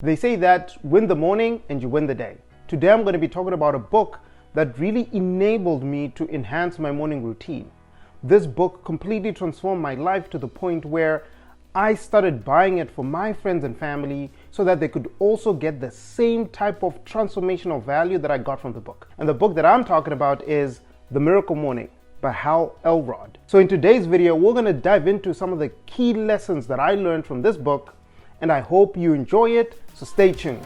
They say that win the morning and you win the day. Today I'm going to be talking about a book that really enabled me to enhance my morning routine. This book completely transformed my life to the point where I started buying it for my friends and family so that they could also get the same type of transformational value that I got from the book. And the book that I'm talking about is The Miracle Morning by Hal Elrod. So in today's video, we're going to dive into some of the key lessons that I learned from this book, and I hope you enjoy it, so stay tuned.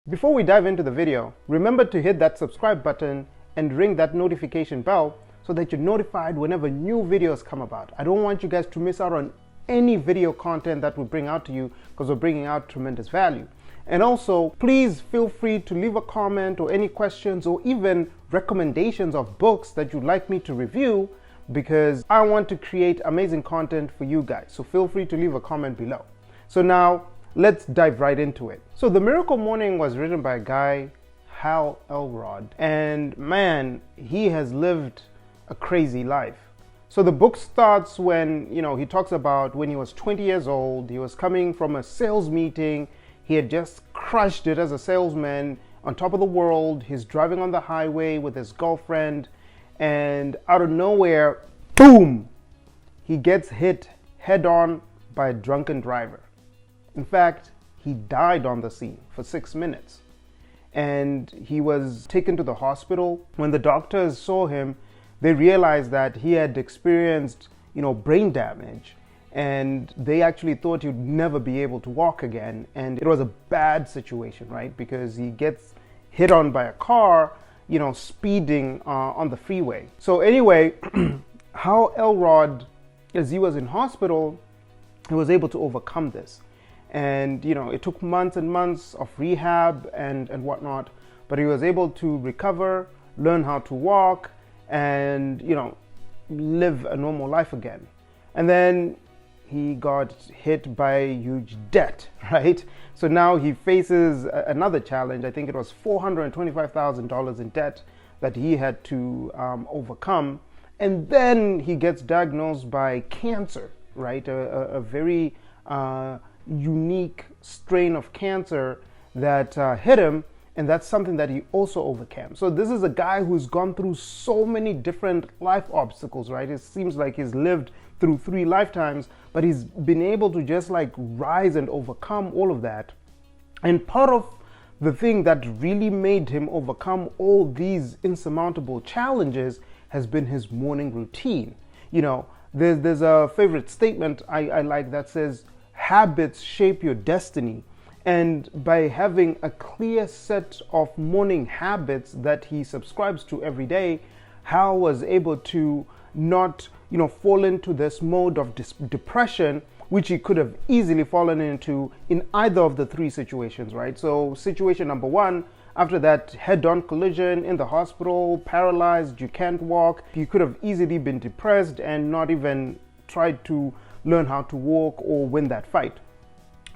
Before we dive into the video, remember to hit that subscribe button and ring that notification bell so that you're notified whenever new videos come about. I don't want you guys to miss out on any video content that we bring out to you because we're bringing out tremendous value. And also, please feel free to leave a comment or any questions or even recommendations of books that you'd like me to review, because I want to create amazing content for you guys. So feel free to leave a comment below. So now, let's dive right into it. So The Miracle Morning was written by a guy, Hal Elrod, and man, he has lived a crazy life. So the book starts when, he talks about when he was 20 years old. He was coming from a sales meeting. He had just crushed it as a salesman on top of the world. He's driving on the highway with his girlfriend, and out of nowhere, boom, he gets hit head on by a drunken driver. In fact, he died on the scene for 6 minutes, and he was taken to the hospital. When the doctors saw him, they realized that he had experienced, brain damage, and they actually thought he'd never be able to walk again. And it was a bad situation, right? Because he gets hit on by a car, speeding on the freeway. So anyway, Hal Elrod, as he was in hospital, he was able to overcome this. And, it took months and months of rehab and whatnot, but he was able to recover, learn how to walk, and, live a normal life again. And then he got hit by a huge debt, right? So now he faces another challenge. I think it was $425,000 in debt that he had to overcome. And then he gets diagnosed by cancer, right? A very unique strain of cancer that hit him, and that's something that he also overcame. So this is a guy who's gone through so many different life obstacles, right? It seems like he's lived through 3 lifetimes, but he's been able to just rise and overcome all of that. And part of the thing that really made him overcome all these insurmountable challenges has been his morning routine. There's a favorite statement I like that says, habits shape your destiny. And by having a clear set of morning habits that he subscribes to every day, Hal was able to not, fall into this mode of depression, which he could have easily fallen into in either of the 3 situations, right? So situation number 1, after that head-on collision in the hospital, paralyzed, you can't walk, you could have easily been depressed and not even tried to learn how to walk or win that fight.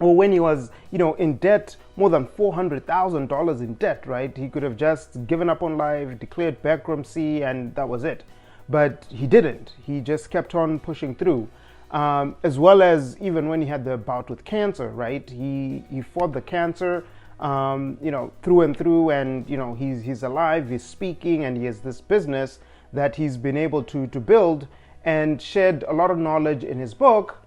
Or when he was, in debt, more than $400,000 in debt, right? He could have just given up on life, declared bankruptcy, and that was it. But he didn't. He just kept on pushing through. As well as even when he had the bout with cancer, right? He fought the cancer, through and through, and, he's alive, he's speaking, and he has this business that he's been able to build and shared a lot of knowledge in his book,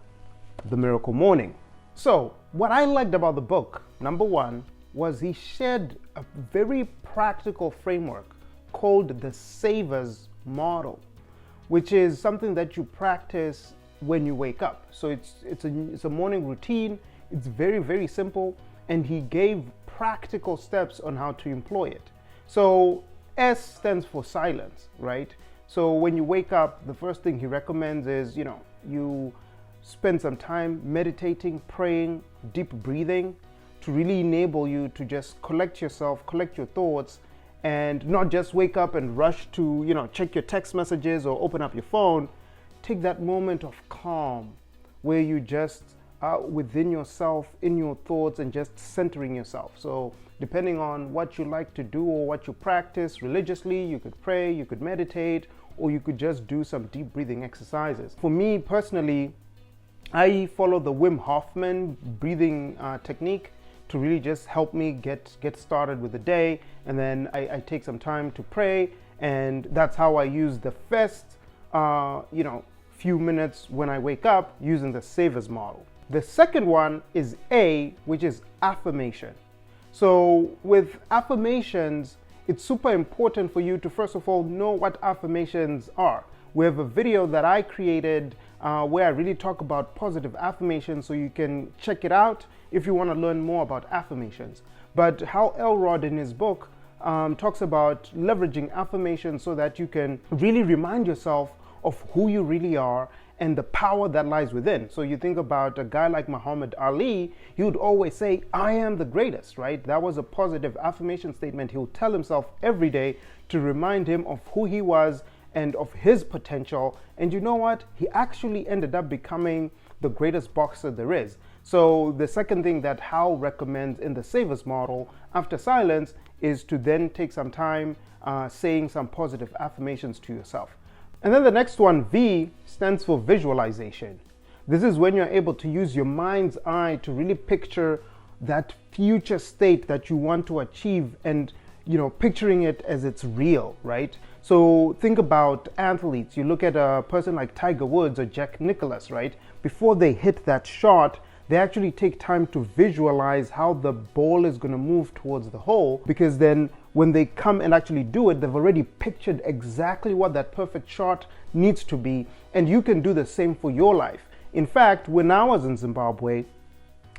The Miracle Morning. So what I liked about the book, number 1, was he shared a very practical framework called the Saver's Model, which is something that you practice when you wake up. So it's a morning routine. It's very, very simple, and he gave practical steps on how to employ it. So S stands for silence, right? So when you wake up, the first thing he recommends is, you spend some time meditating, praying, deep breathing to really enable you to just collect yourself, collect your thoughts, and not just wake up and rush to, check your text messages or open up your phone. Take that moment of calm where you just are within yourself, in your thoughts, and just centering yourself. So depending on what you like to do or what you practice religiously. You could pray, you could meditate, or you could just do some deep breathing exercises. For me personally, I follow the Wim Hofman breathing technique to really just help me get started with the day. And then I take some time to pray, and that's how I use the first few minutes when I wake up, using the Savers model. The second one is A, which is affirmation. So with affirmations, it's super important for you to first of all know what affirmations are. We have a video that I created where I really talk about positive affirmations, so you can check it out if you want to learn more about affirmations. But Hal Elrod in his book talks about leveraging affirmations so that you can really remind yourself of who you really are and the power that lies within. So you think about a guy like Muhammad Ali, he would always say, I am the greatest, right? That was a positive affirmation statement he would tell himself every day to remind him of who he was and of his potential. And you know what? He actually ended up becoming the greatest boxer there is. So the second thing that Hal recommends in the Savers model after silence is to then take some time saying some positive affirmations to yourself. And then the next one, V, stands for visualization. This is when you're able to use your mind's eye to really picture that future state that you want to achieve, and picturing it as it's real, right? So think about athletes. You look at a person like Tiger Woods or Jack Nicklaus, right? Before they hit that shot, they actually take time to visualize how the ball is going to move towards the hole, because then when they come and actually do it, they've already pictured exactly what that perfect shot needs to be. And you can do the same for your life. In fact, when I was in Zimbabwe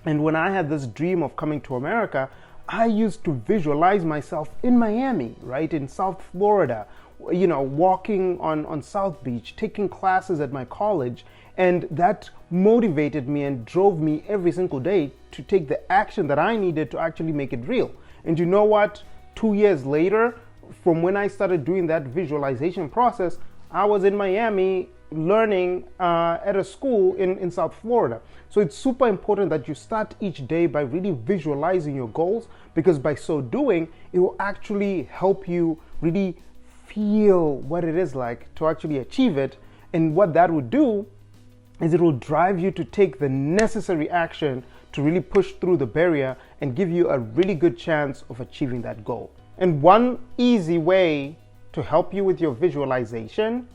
and when I had this dream of coming to America, I used to visualize myself in Miami, right? In South Florida, walking on South Beach, taking classes at my college. And that motivated me and drove me every single day to take the action that I needed to actually make it real. And you know what? 2 years later, from when I started doing that visualization process, I was in Miami learning at a school in South Florida. So it's super important that you start each day by really visualizing your goals, because by so doing, it will actually help you really feel what it is like to actually achieve it. And what that would do is it will drive you to take the necessary action to really push through the barrier and give you a really good chance of achieving that goal. And one easy way to help you with your visualization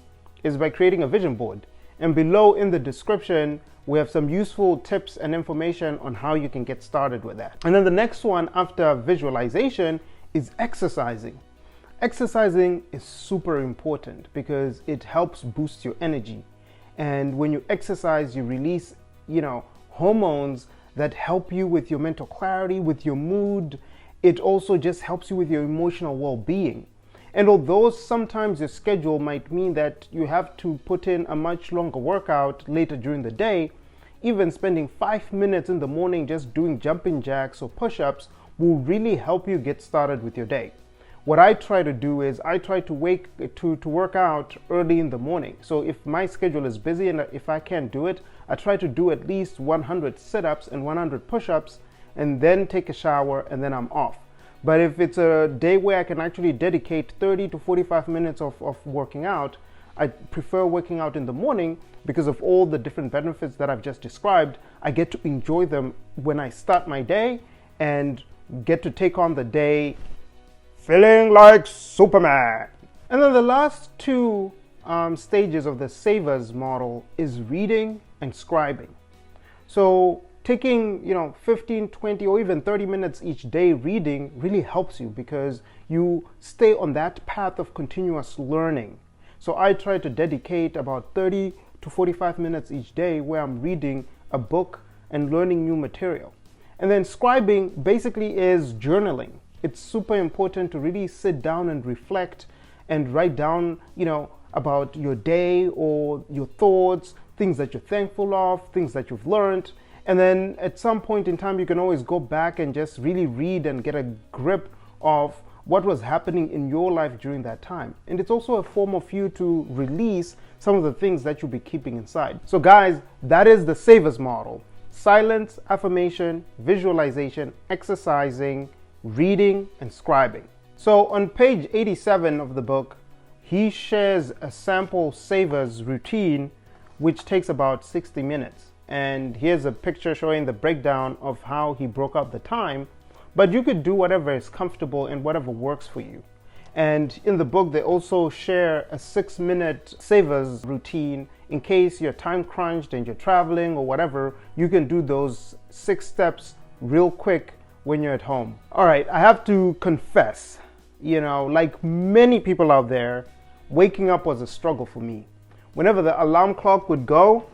is by creating a vision board. And below in the description, we have some useful tips and information on how you can get started with that. And then the next one after visualization is exercising. Exercising is super important because it helps boost your energy. And when you exercise, you release, hormones that help you with your mental clarity, with your mood. It also just helps you with your emotional well-being. And although sometimes your schedule might mean that you have to put in a much longer workout later during the day, even spending 5 minutes in the morning just doing jumping jacks or push-ups will really help you get started with your day. What I try to do is I try to work out early in the morning. So if my schedule is busy and if I can't do it, I try to do at least 100 sit-ups and 100 push-ups and then take a shower and then I'm off. But if it's a day where I can actually dedicate 30 to 45 minutes of working out, I prefer working out in the morning because of all the different benefits that I've just described. I get to enjoy them when I start my day and get to take on the day feeling like Superman. And then the last two stages of the Savers model is reading and scribing. So taking 15, 20 or even 30 minutes each day reading really helps you because you stay on that path of continuous learning. So I try to dedicate about 30 to 45 minutes each day where I'm reading a book and learning new material. And then scribing basically is journaling. It's super important to really sit down and reflect and write down, about your day or your thoughts, things that you're thankful of, things that you've learned. And then at some point in time, you can always go back and just really read and get a grip of what was happening in your life during that time. And it's also a form of you to release some of the things that you'll be keeping inside. So guys, that is the Savers model. Silence, affirmation, visualization, exercising, reading, and scribing. So on page 87 of the book, he shares a sample savers routine which takes about 60 minutes. And here's a picture showing the breakdown of how he broke up the time. But you could do whatever is comfortable and whatever works for you. And in the book, they also share a 6-minute savers routine in case you're time crunched and you're traveling or whatever. You can do those 6 steps real quick when you're at home. All right, I have to confess, like many people out there, waking up was a struggle for me. Whenever the alarm clock would go,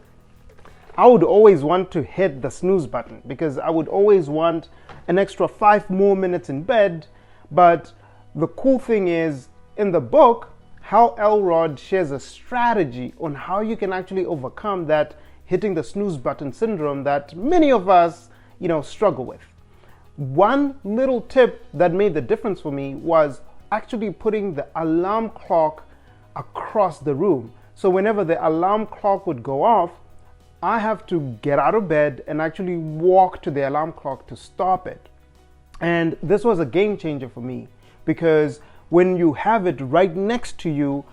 I would always want to hit the snooze button because I would always want an extra 5 more minutes in bed. But the cool thing is, in the book, Hal Elrod shares a strategy on how you can actually overcome that hitting the snooze button syndrome that many of us, struggle with. One little tip that made the difference for me was actually putting the alarm clock across the room. So whenever the alarm clock would go off, I have to get out of bed and actually walk to the alarm clock to stop it. And this was a game changer for me because when you have it right next to you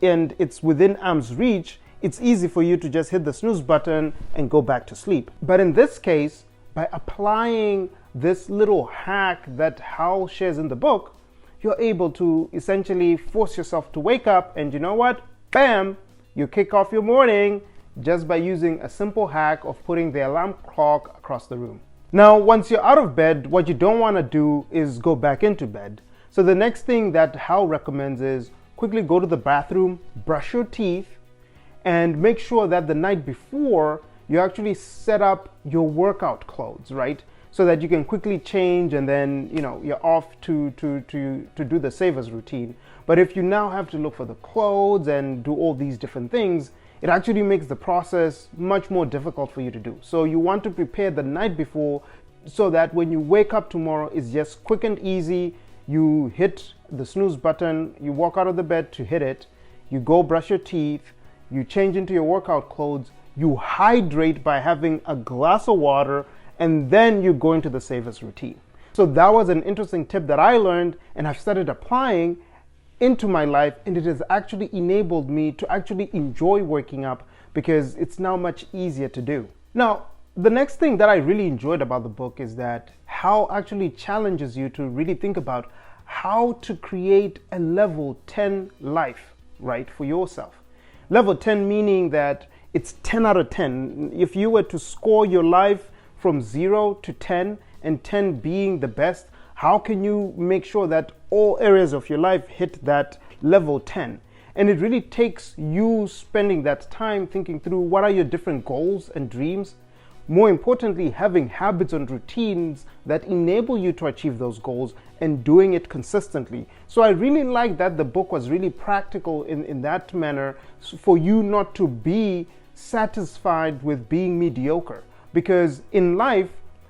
and it's within arm's reach, it's easy for you to just hit the snooze button and go back to sleep. But in this case, by applying this little hack that Hal shares in the book, you're able to essentially force yourself to wake up, and you know what? Bam! You kick off your morning just by using a simple hack of putting the alarm clock across the room. Now, once you're out of bed, what you don't want to do is go back into bed. So the next thing that Hal recommends is quickly go to the bathroom, brush your teeth, and make sure that the night before you actually set up your workout clothes, right? So that you can quickly change and then, you're off to do the savers routine. But if you now have to look for the clothes and do all these different things, it actually makes the process much more difficult for you to do. So you want to prepare the night before so that when you wake up tomorrow, it's just quick and easy. You hit the snooze button, you walk out of the bed to hit it, you go brush your teeth, you change into your workout clothes, you hydrate by having a glass of water, and then you go into the savers routine. So that was an interesting tip that I learned and I've started applying into my life, and it has actually enabled me to actually enjoy waking up because it's now much easier to do. Now, the next thing that I really enjoyed about the book is that Hal actually challenges you to really think about how to create a level 10 life, right, for yourself. Level 10 meaning that it's 10 out of 10. If you were to score your life from 0 to 10, and 10 being the best, how can you make sure that all areas of your life hit that level 10? And it really takes you spending that time thinking through what are your different goals and dreams. More importantly, having habits and routines that enable you to achieve those goals and doing it consistently. So I really like that the book was really practical in that manner for you not to be satisfied with being mediocre. Because in life,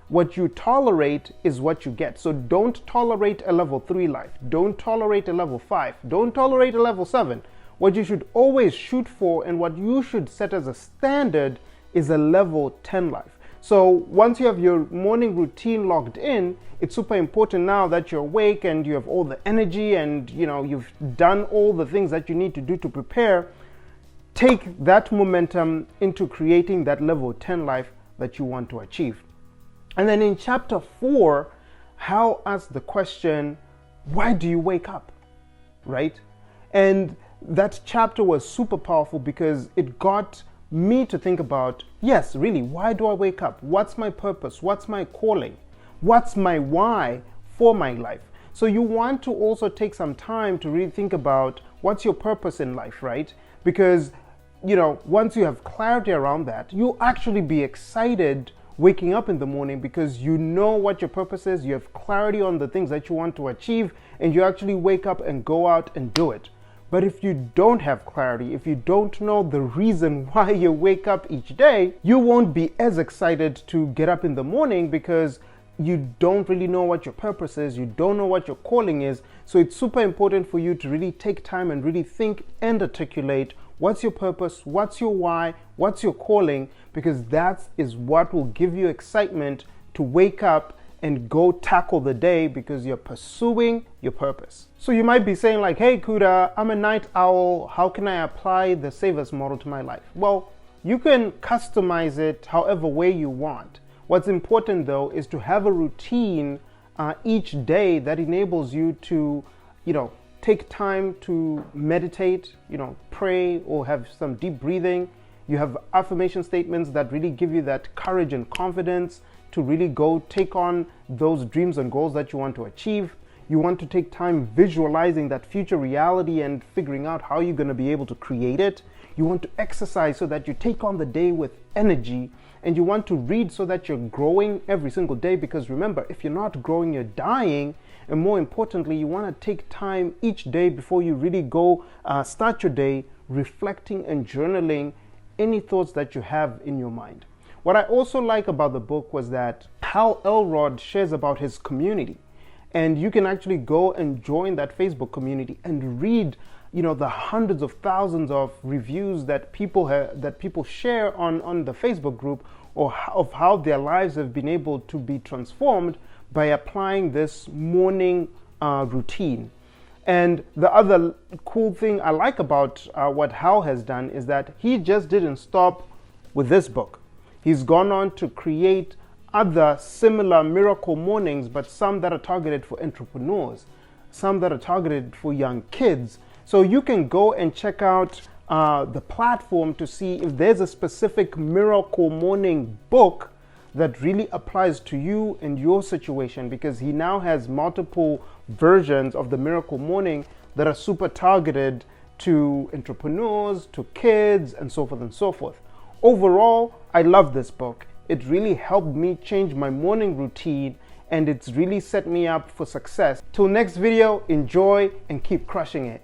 what you tolerate is what you get. So don't tolerate a level 3 life. Don't tolerate a level 5. Don't tolerate a level 7. What you should always shoot for and what you should set as a standard is a level 10 life. So once you have your morning routine logged in, it's super important now that you're awake and you have all the energy and you've done all the things that you need to do to prepare. Take that momentum into creating that level 10 life that you want to achieve. And then in chapter 4, Hal asks the question, why do you wake up? Right? And that chapter was super powerful because it got me to think about, yes, really, why do I wake up? What's my purpose? What's my calling? What's my why for my life? So you want to also take some time to really think about what's your purpose in life, right? Because, once you have clarity around that, you'll actually be excited waking up in the morning because you know what your purpose is, you have clarity on the things that you want to achieve, and you actually wake up and go out and do it. But if you don't have clarity, if you don't know the reason why you wake up each day, you won't be as excited to get up in the morning because you don't really know what your purpose is, you don't know what your calling is. So it's super important for you to really take time and really think and articulate what's your purpose, what's your why, what's your calling, because that is what will give you excitement to wake up and go tackle the day because you're pursuing your purpose. So you might be saying like, hey Kuda, I'm a night owl. How can I apply the Savers model to my life? Well, you can customize it however way you want. What's important though is to have a routine each day that enables you to, take time to meditate, pray or have some deep breathing. You have affirmation statements that really give you that courage and confidence to really go take on those dreams and goals that you want to achieve. You want to take time visualizing that future reality and figuring out how you're going to be able to create it. You want to exercise so that you take on the day with energy, and you want to read so that you're growing every single day, because remember, if you're not growing, you're dying. And more importantly, you want to take time each day before you really go start your day reflecting and journaling any thoughts that you have in your mind. What I also like about the book was that Hal Elrod shares about his community, and you can actually go and join that Facebook community and read, the hundreds of thousands of reviews that people share on the Facebook group, or of how their lives have been able to be transformed by applying this morning routine. And the other cool thing I like about what Hal has done is that he just didn't stop with this book. He's gone on to create other similar miracle mornings, but some that are targeted for entrepreneurs, some that are targeted for young kids. So you can go and check out the platform to see if there's a specific miracle morning book that really applies to you and your situation, because he now has multiple versions of the miracle morning that are super targeted to entrepreneurs, to kids, and so forth and so forth. Overall, I love this book. It really helped me change my morning routine, and it's really set me up for success. Till next video, enjoy and keep crushing it.